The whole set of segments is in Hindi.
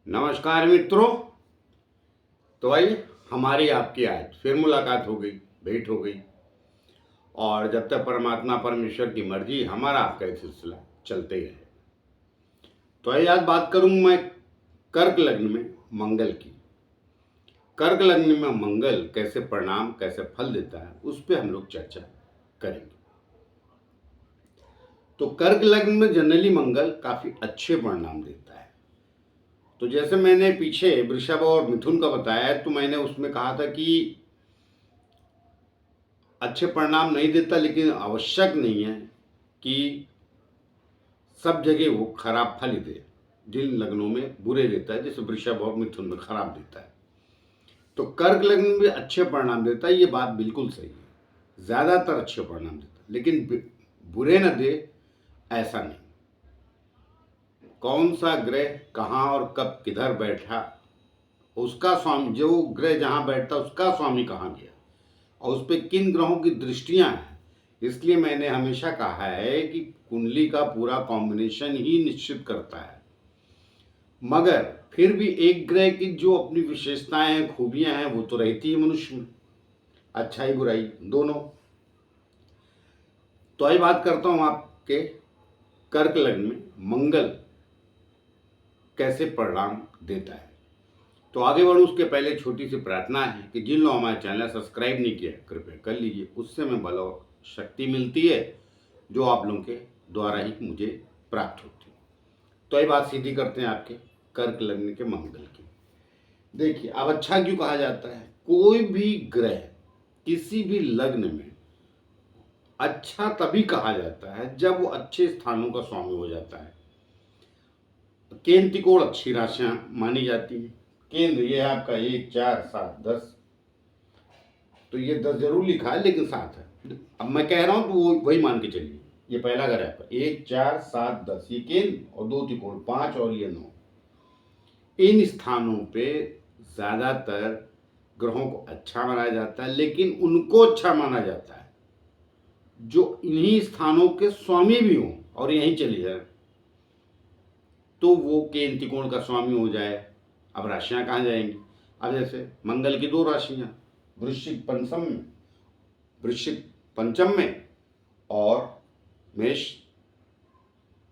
नमस्कार मित्रों। तो भाई हमारी आपकी आज फिर मुलाकात हो गई, भेंट हो गई। और जब तक परमात्मा परमेश्वर की मर्जी, हमारा आपका एक सिलसिला चलते ही रहे। तो आज बात करूं मैं कर्क लग्न में मंगल की। कर्क लग्न में मंगल कैसे परिणाम, कैसे फल देता है, उस पर हम लोग चर्चा करेंगे। तो कर्क लग्न में जनरली मंगल काफी अच्छे परिणाम देता है। तो जैसे मैंने पीछे वृषभ और मिथुन का बताया, तो मैंने उसमें कहा था कि अच्छे परिणाम नहीं देता, लेकिन आवश्यक नहीं है कि सब जगह वो खराब फल ही दे। जिन लग्नों में बुरे देता है, जैसे वृषभ और मिथुन में खराब देता है, तो कर्क लग्न में अच्छे परिणाम देता है। ये बात बिल्कुल सही है, ज्यादातर अच्छे परिणाम देता है, लेकिन बुरे न दे ऐसा नहीं। कौन सा ग्रह कहाँ और कब किधर बैठा, उसका स्वामी, जो ग्रह जहां बैठता उसका स्वामी कहाँ गया, और उस पर किन ग्रहों की दृष्टियां हैं। इसलिए मैंने हमेशा कहा है कि कुंडली का पूरा कॉम्बिनेशन ही निश्चित करता है, मगर फिर भी एक ग्रह की जो अपनी विशेषताएं हैं, खूबियां हैं, वो तो रहती है मनुष्य में, अच्छाई बुराई दोनों। तो आई बात करता हूं आपके कर्क लग्न में मंगल कैसे परिणाम देता है। तो आगे बढ़ूं उसके पहले छोटी सी प्रार्थना है कि जिन लोग हमारे चैनल सब्सक्राइब नहीं किया, कृपया कर लीजिए। उससे हमें बल और शक्ति मिलती है, जो आप लोगों के द्वारा ही मुझे प्राप्त होती है। तो ये बात सीधी करते हैं आपके कर्क लग्न के मंगल की। देखिए, अब अच्छा क्यों कहा जाता है, कोई भी ग्रह किसी भी लग्न में अच्छा तभी कहा जाता है जब वो अच्छे स्थानों का स्वामी हो जाता है। केंद्र त्रिकोण अच्छी राशियां मानी जाती है। केंद्र ये आपका 1 4 7 10, तो ये 10 जरूर लिखा है, लेकिन 7 है। अब मैं कह रहा हूं तो वो वही मान के चलिए। ये पहला घर है आपका 1 4 7 10, ये केंद्र और 2 त्रिकोण 5 और ये 9। इन स्थानों पे ज्यादातर ग्रहों को अच्छा माना जाता है, लेकिन उनको अच्छा माना जाता है जो इन्हीं स्थानों के स्वामी भी हों और यहीं चले जाए, तो वो केंद्र त्रिकोण का स्वामी हो जाए। अब राशियां कहाँ जाएंगी? अब जैसे मंगल की 2 राशियां, वृश्चिक पंचम में, वृश्चिक पंचम में, और मेष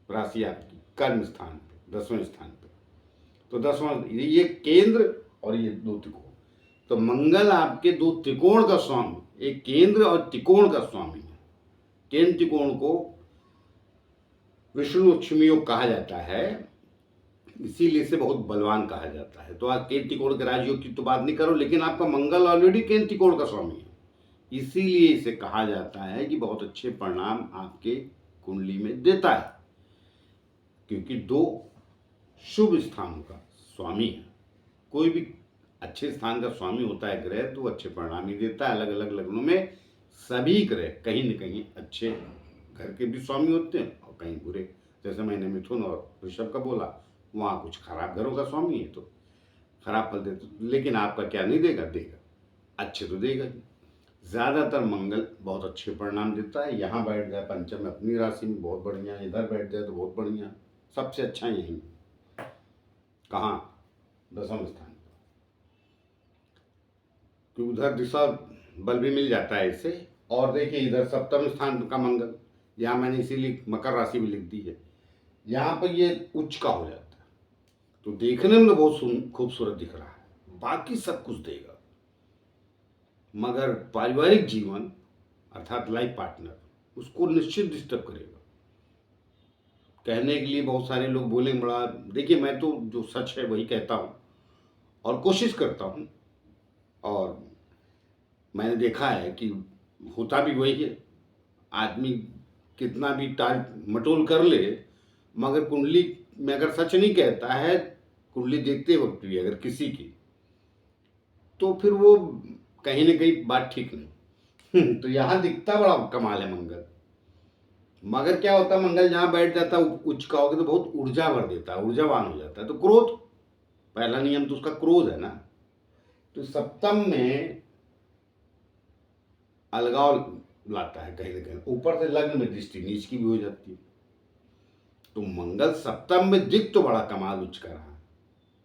राशि आपकी कर्म स्थान पे, 10वें स्थान पे। तो 10वां ये केंद्र और ये 2 त्रिकोण। तो मंगल आपके 2 त्रिकोण का स्वामी, एक केंद्र और त्रिकोण का स्वामी है। केंद्र त्रिकोण को विष्णु लक्ष्मी योग कहा जाता है, इसीलिए इसे बहुत बलवान कहा जाता है। तो आज केंद्र त्रिकोण के राजयोग की तो बात नहीं करो, लेकिन आपका मंगल ऑलरेडी केंद्र त्रिकोण का स्वामी है, इसीलिए इसे कहा जाता है कि बहुत अच्छे परिणाम आपके कुंडली में देता है, क्योंकि 2 शुभ स्थानों का स्वामी है। कोई भी अच्छे स्थान का स्वामी होता है ग्रह, तो अच्छे परिणाम ही देता है। अलग अलग लग्नों में सभी ग्रह कहीं न कहीं अच्छे घर के भी स्वामी होते हैं और कहीं बुरे। जैसे मैंने मिथुन और ऋषभ का बोला, वहाँ कुछ खराब घरों का स्वामी है तो खराब फल देते, लेकिन आपका क्या नहीं देगा, देगा अच्छे तो देगा ही। ज़्यादातर मंगल बहुत अच्छे परिणाम देता है। यहाँ बैठ जाए पंचम में अपनी राशि में, बहुत बढ़िया। इधर बैठ जाए तो बहुत बढ़िया। सबसे अच्छा यही कहाँ, 10वें स्थान, क्योंकि उधर दिशा बल भी मिल जाता है इससे। और देखिए इधर 7वें स्थान का मंगल, यहाँ मैंने इसीलिए मकर राशि भी लिख दी है, यहाँ पर ये उच्च का हो जाता है, तो देखने में तो बहुत खूबसूरत दिख रहा है, बाकी सब कुछ देगा, मगर पारिवारिक जीवन अर्थात लाइफ पार्टनर उसको निश्चित डिस्टर्ब करेगा। कहने के लिए बहुत सारे लोग बोलेंगे बड़ा, देखिए मैं तो जो सच है वही कहता हूँ और कोशिश करता हूँ, और मैंने देखा है कि होता भी वही है। आदमी कितना भी टाल मटोल कर ले, मगर कुंडली में अगर सच नहीं कहता है, कुंडली देखते वक्त भी अगर किसी की, तो फिर वो कहीं ना कहीं बात ठीक नहीं। तो यहाँ दिखता बड़ा कमाल है मंगल, मगर क्या होता है, मंगल जहाँ बैठ जाता है उच्च का होगा तो बहुत ऊर्जा भर देता है, ऊर्जावान हो जाता है। तो क्रोध, पहला नियम तो उसका क्रोध है ना। तो सप्तम में अलगाव लाता है कहीं ना कहीं, ऊपर से लग्न में दृष्टि नीच की भी हो जाती है। तो मंगल सप्तम में दिख तो बड़ा कमाल उच्च का रहा,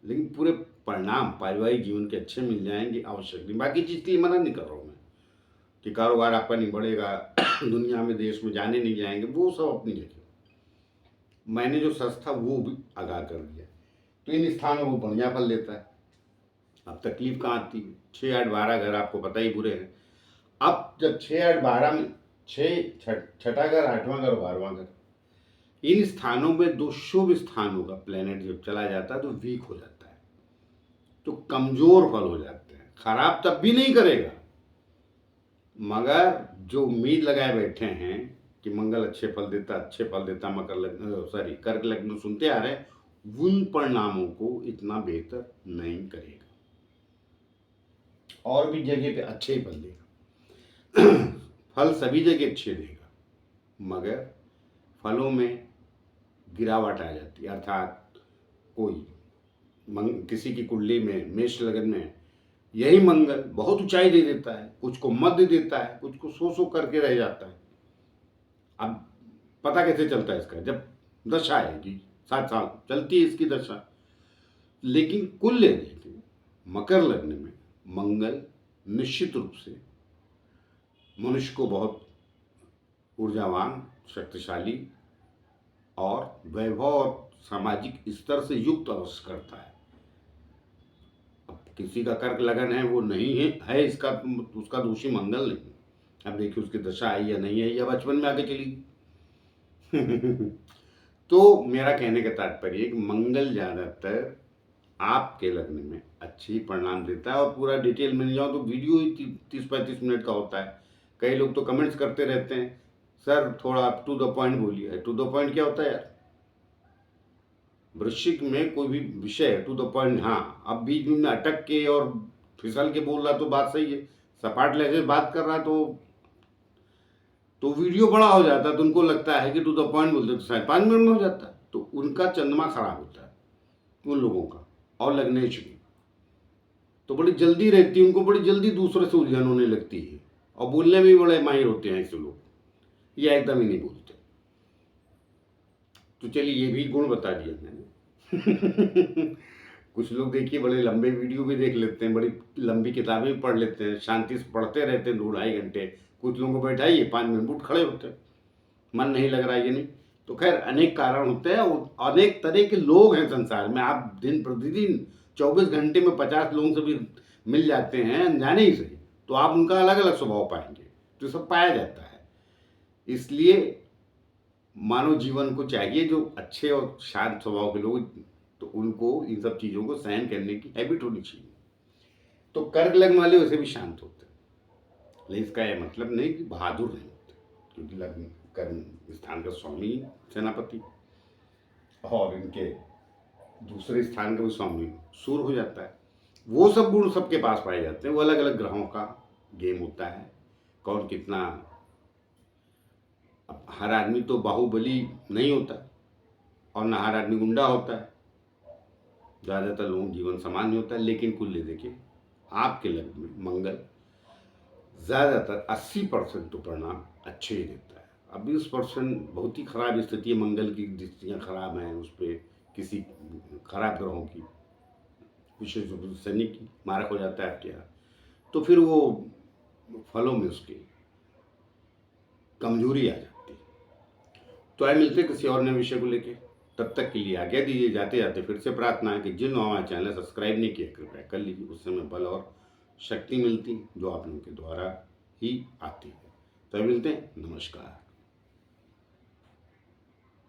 लेकिन पूरे परिणाम पारिवारिक जीवन के अच्छे मिल जाएंगे, आवश्यक नहीं। बाकी चीज़ के लिए मना नहीं कर रहा हूँ मैं कि कारोबार आपका नहीं बढ़ेगा, दुनिया में देश में जाने नहीं जाएंगे, वो सब अपनी जगह। मैंने जो सच था वो भी आगाह कर दिया। तो इन स्थानों को बढ़िया फल देता है। अब तकलीफ कहाँ आती है? 6, 8, 12 घर आपको पता ही बुरे हैं। अब जब 6, 8, 12 में 6 छठा घर, 8वां घर, 12वां घर, इन स्थानों में दो शुभ स्थानों का प्लेनेट जब चला जाता है तो वीक हो जाता है, तो कमजोर फल हो जाते हैं। खराब तब भी नहीं करेगा, मगर जो उम्मीद लगाए बैठे हैं कि मंगल अच्छे फल देता, मकर लग्न सॉरी कर्क लग्न सुनते आ रहे हैं, उन परिणामों को इतना बेहतर नहीं करेगा। और भी जगह पे अच्छे ही फल देगा। फल सभी जगह अच्छे देगा, मगर फलों में गिरावट आ जाती है। अर्थात कोई किसी की कुंडली में, मेष लगन में यही मंगल बहुत ऊंचाई दे देता है, कुछ को मध्य देता है, कुछ को सो करके रह जाता है। अब पता कैसे चलता है इसका? जब दशा आएगी, 7 साल चलती है इसकी दशा। लेकिन कुल ले देखिए, मकर लग्न में मंगल निश्चित रूप से मनुष्य को बहुत ऊर्जावान, शक्तिशाली और वैभव और सामाजिक स्तर से युक्त अवश्य करता है। अब किसी का कर्क लगन है, वो नहीं है इसका, उसका दोषी मंगल नहीं। अब देखिए उसकी दशा आई या नहीं आई, या बचपन में आके चली। तो मेरा कहने का तात्पर्य कि मंगल ज़्यादातर आपके लग्न में अच्छी परिणाम देता है। और पूरा डिटेल मिल जाओ तो वीडियो ही 30-35 मिनट का होता है। कई लोग तो कमेंट्स करते रहते हैं, सर थोड़ा टू द पॉइंट बोलिए। टू द पॉइंट क्या होता है यार? वृश्चिक में कोई भी विषय है टू द पॉइंट। हाँ, अब बीच में अटक के और फिसल के बोल रहा तो बात सही है, सपाट लहजे बात कर रहा तो वीडियो बड़ा हो जाता है, तो उनको लगता है कि टू द पॉइंट बोलते तो शायद 5 मिनट में हो जाता है। तो उनका चंद्रमा खराब होता है उन लोगों का, और लग्नेश भी। तो बड़ी जल्दी रहती है उनको, बड़ी जल्दी दूसरे से उलझन होने लगती है, और बोलने में भी बड़े माहिर होते हैं ऐसे लोग, ये एकदम ही नहीं बोलते। तो चलिए ये भी गुण बता दिया मैंने। कुछ लोग देखिए बड़े लंबे वीडियो भी देख लेते हैं, बड़ी लंबी किताबें भी पढ़ लेते हैं, शांति से पढ़ते रहते हैं 2-2.5 घंटे। कुछ लोगों को बैठाइए 5 मिनट उठ खड़े होते हैं, मन नहीं लग रहा है ये नहीं। तो खैर अनेक कारण होते हैं, और अनेक तरह के लोग हैं संसार में। आप दिन प्रतिदिन 24 घंटे में 50 लोगों से भी मिल जाते हैं, अनजाने ही सही, तो आप उनका अलग अलग स्वभाव पाएंगे। तो सब पाया जाता है। इसलिए मानव जीवन को चाहिए जो अच्छे और शांत स्वभाव के लोग, तो उनको इन सब चीज़ों को सहन करने की हैबिट होनी चाहिए। तो कर्क लग्न वाले वैसे भी शांत होते हैं, लेकिन इसका यह मतलब नहीं कि बहादुर नहीं होते, क्योंकि लग्न कर्म स्थान का स्वामी सेनापति, और इनके दूसरे स्थान का भी स्वामी सूर्य हो जाता है। वो सब गुण सबके पास पाए जाते हैं। वो अलग अलग ग्रहों का गेम होता है, कौन कितना। अब हर आदमी तो बाहुबली नहीं होता, और न हर आदमी गुंडा होता है। ज़्यादातर लोगों जीवन समान नहीं होता है। लेकिन कुल ले देखिए, आपके लग्न में मंगल ज़्यादातर 80% तो परिणाम अच्छे ही देता है। अब 20% बहुत ही खराब स्थिति है, मंगल की दृष्टियाँ खराब हैं, उस पर किसी खराब ग्रहों की, विशेष रूप से शनि की मारक हो जाता है आपके यहाँ, तो फिर वो फलों में उसकी कमजोरी आ जाती है। तो आए मिलते किसी और नए विषय को लेके, तब तक के लिए आज्ञा दीजिए। जाते जाते फिर से प्रार्थना है कि जिन लोगों हमारा चैनल सब्सक्राइब नहीं किया, कृपया कर लीजिए। उससे हमें बल और शक्ति मिलती जो आप लोगों के द्वारा ही आती है। तो मिलते हैं, नमस्कार।